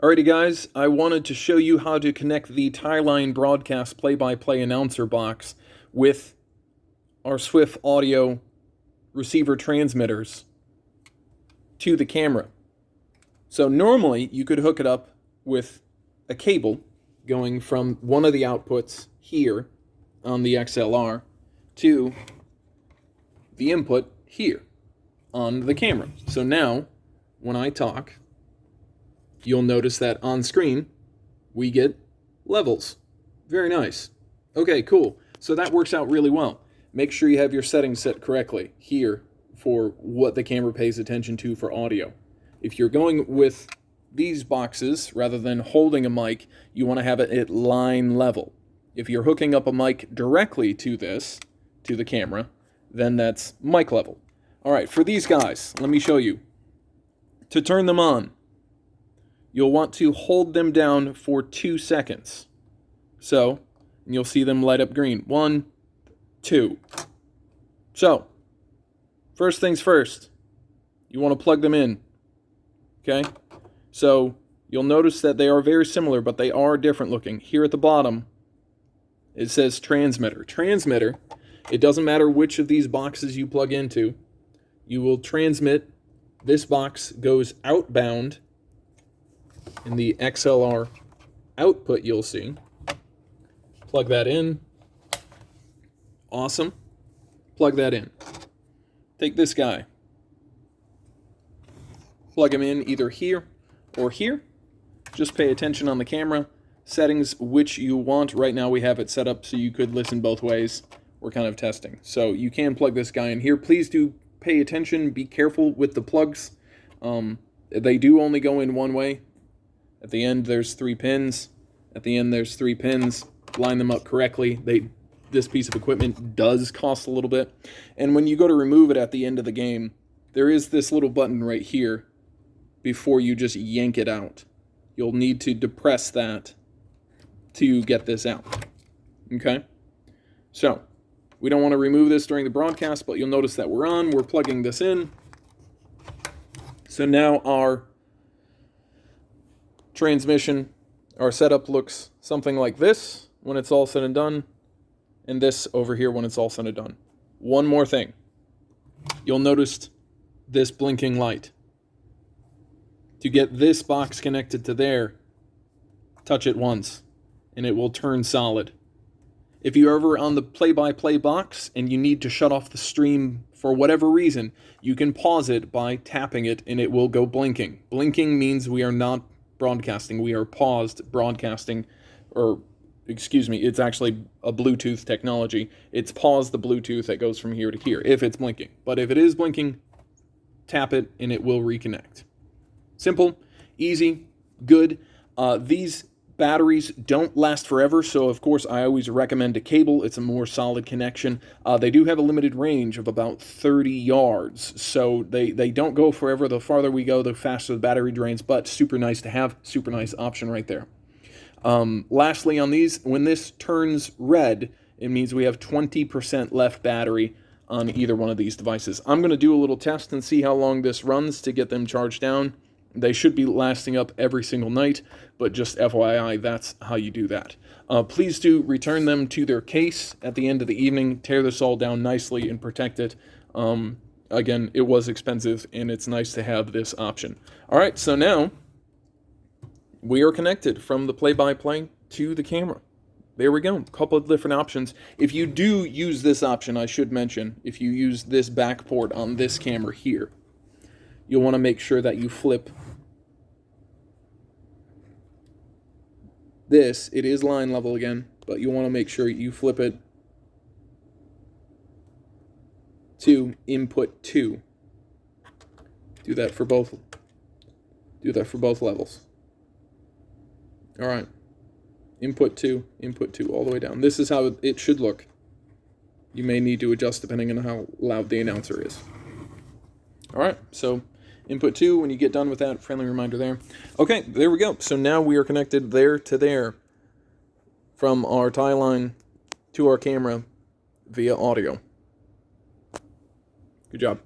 Alrighty guys, I wanted to show you how to connect the Tieline broadcast play-by-play announcer box with our Swiff audio receiver transmitters to the camera. So normally you could hook it up with a cable going from one of the outputs here on the XLR to the input here on the camera. So now when I talk, you'll notice that on screen, we get levels. Very nice. Okay, cool. So that works out really well. Make sure you have your settings set correctly here for what the camera pays attention to for audio. If you're going with these boxes, rather than holding a mic, you want to have it at line level. If you're hooking up a mic directly to this, to the camera, then that's mic level. All right, for these guys, let me show you. To turn them on, you'll want to hold them down for 2 seconds. So, and you'll see them light up green. 1, 2. So, first things first, you want to plug them in. Okay? So, you'll notice that they are very similar, but they are different looking. Here at the bottom, it says transmitter. Transmitter, it doesn't matter which of these boxes you plug into. You will transmit. This box goes outbound. In the XLR output, you'll see. Plug that in. Awesome. Plug that in. Take this guy. Plug him in either here or here. Just pay attention on the camera. Settings which you want. Right now we have it set up so you could listen both ways. We're kind of testing. So you can plug this guy in here. Please do pay attention. Be careful with the plugs. They do only go in one way. At the end, there's 3 pins. At the end, there's 3 pins. Line them up correctly. This piece of equipment does cost a little bit. And when you go to remove it at the end of the game, there is this little button right here before you just yank it out. You'll need to depress that to get this out. Okay? So, we don't want to remove this during the broadcast, but you'll notice that we're on. We're plugging this in. So now our transmission, our setup looks something like this when it's all said and done, and this over here when it's all said and done. One more thing. You'll notice this blinking light. To get this box connected to there, touch it once, and it will turn solid. If you're ever on the play-by-play box and you need to shut off the stream for whatever reason, you can pause it by tapping it and it will go blinking. Blinking means we are not broadcasting. We are paused broadcasting, or excuse me, it's actually a Bluetooth technology. It's paused the Bluetooth that goes from here to here if it's blinking. But if it is blinking, tap it and it will reconnect. Simple, easy, good. These batteries don't last forever, so of course I always recommend a cable. It's a more solid connection. They do have a limited range of about 30 yards, so they don't go forever. The farther we go, the faster the battery drains, but super nice to have, super nice option right there. Lastly on these, when this turns red, it means we have 20% left battery on either one of these devices. I'm going to do a little test and see how long this runs to get them charged down. They should be lasting up every single night, but just FYI, that's how you do that. Please do return them to their case at the end of the evening. Tear this all down nicely and protect it. Again, it was expensive, and it's nice to have this option. All right, so now we are connected from the play-by-play to the camera. There we go, a couple of different options. If you do use this option, I should mention, if you use this back port on this camera here, you'll want to make sure that you flip this. It is line level again, but you want to make sure you flip it to input 2. Do that for both levels. All right. Input 2, all the way down. This is how it should look. You may need to adjust depending on how loud the announcer is. All right, so input 2, when you get done with that, friendly reminder there. Okay, there we go. So now we are connected there to there from our Tieline to our camera via audio. Good job.